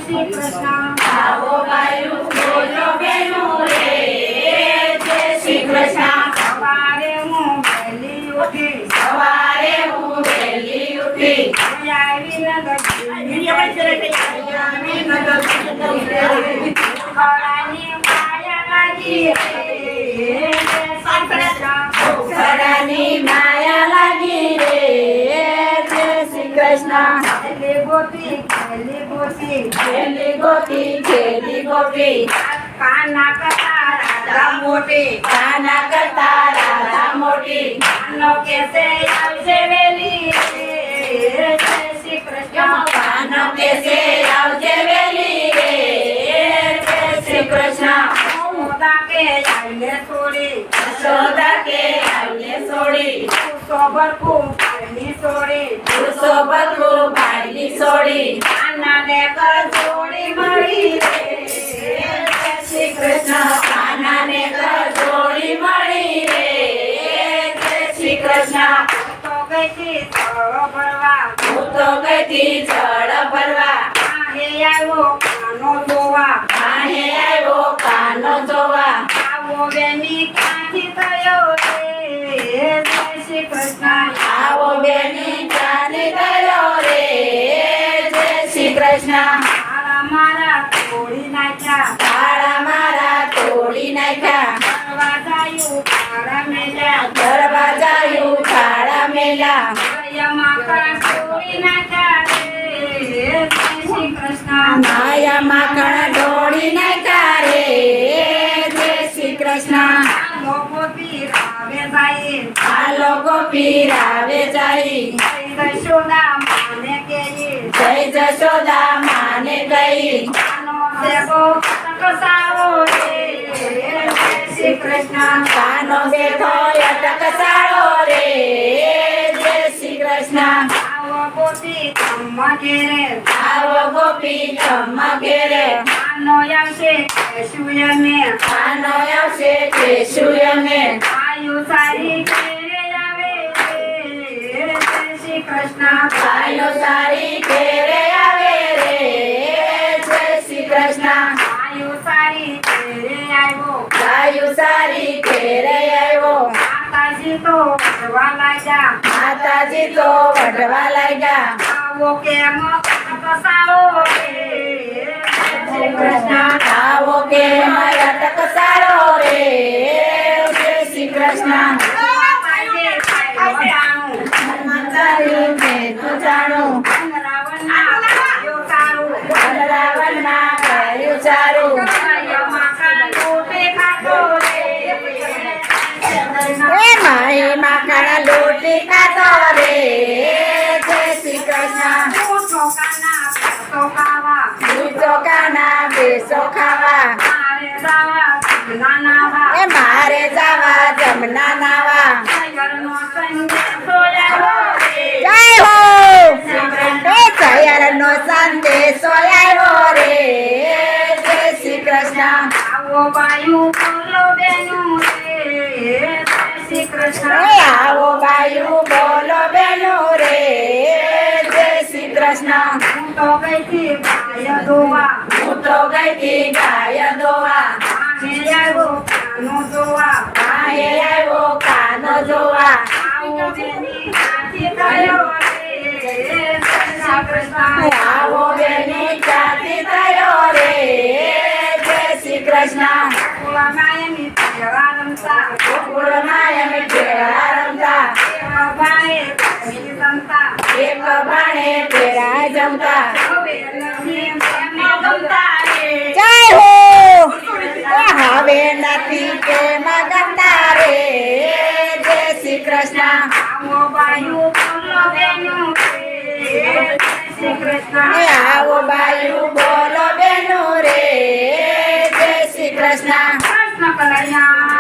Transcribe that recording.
શ્રી કૃષ્ણ આવો બાયુ બોલો બેનો રે જય શ્રી કૃષ્ણ સવારે હું વહેલી ઉઠી આવી ખરાની માયા લાગી રે ખરાની માયા લાગી રે જય શ્રી કૃષ્ણ ખેલી ગોપી કાના કરતા રાધા મોટી કાના કરતા રાધા મોટી કાનો કેસે આવશે વેલી જય શ્રી કૃષ્ણ કાનો કેસે આવજે વેલી રે જય શ્રી કૃષ્ણ મોદા કે આઈને છોડી યશોદા કે આવીને છોડી સોબરકું પાણી છોડી પુરુષો બધું ભાઈની છોડી કાનાને કર જોડી મળી રે જય શ્રી કૃષ્ણ કાનાને કર જોડી મળી રે જય શ્રી કૃષ્ણ તો ગઈ સ્થળ ભરવા હું તો ગઈથી જળ ભરવા કાહે આવ્યો કાનો જોવા કાહે આવ્યો કાનો જોવા આવો બેની ક્યાંથી થયો રે જય શ્રી કૃષ્ણ આવો બેની ચાલી ગયો રે જય શ્રી કૃષ્ણ મારા તોડી નાખ્યા તાળા મારા તોડી નાખ્યા દરવાજાયું તારા મેલ્યા દરવાજાયું તાળા મેલા દરિયામાં કણ તોડી નાખ્યા રે જય શ્રી કૃષ્ણ માયા માખણ દોડી નાખ્યા રે જય શ્રી કૃષ્ણ લોકો પીરાવે જાય આ લોકો પીરાવે જાય જય યશોદા માને કેયે જય જશોદા માને ગઈ કાનો દેવો કસાવો રે જય શ્રી કૃષ્ણ કાનો બેઠો અટક સાળો રે જય શ્રી કૃષ્ણ આવો ગોપી ધમ્મ ઘેરે આવો ગોપી બ્રહ્મા ઘેરે કાનો આવશે કેશુયને કાનો આવશે કેશુયને આયુ સારી ઘેરે આવે રે જય શ્રી કૃષ્ણ ગાયો સારી ઘેરે આવે રે જય શ્રી કૃષ્ણ આયુ સારી ઘેરે આવ્યો ગાયો સારી ઘેરે આવ્યો માતાજી તો કરવા લાગ્યા માતાજી તો વઢવા લાગ્યા આવો કેમ કસાવો રે જય શ્રી કૃષ્ણ આવો કે મારા ટક સારો રે જય શ્રી કૃષ્ણ માતાજી ખાયો જાણું તારું મેં તો જાણું રાવણના ખાયો સારું રાવણના કર્યું સારું એ માહી માખણ લોટી ખાતો રે જય શ્રી કૃષ્ણ ચોકાના બેસો ખાવા એ મારે જવા જમના નાવા જય હો એ સૈયરનો સંદેશો આવ્યો રે જય શ્રી કૃષ્ણ એ આવો બાયુ બોલો બેનો રે જય શ્રી કૃષ્ણ હું તો ગઈથી ગાય દોવા માહે આવ્યો કાનો જોવા આવો બેની ચાતી થયો રે જય શ્રી કૃષ્ણ ગોકુળ માયમી ભેળા રમતા એક બાણે પેરા જમતા જય હો એ હવે નથી પ્રેમ ગમતા રે જય શ્રી કૃષ્ણ એ આવો બાયુ બોલો બેનો રે જય શ્રી કૃષ્ણ કૃષ્ણ કનૈયા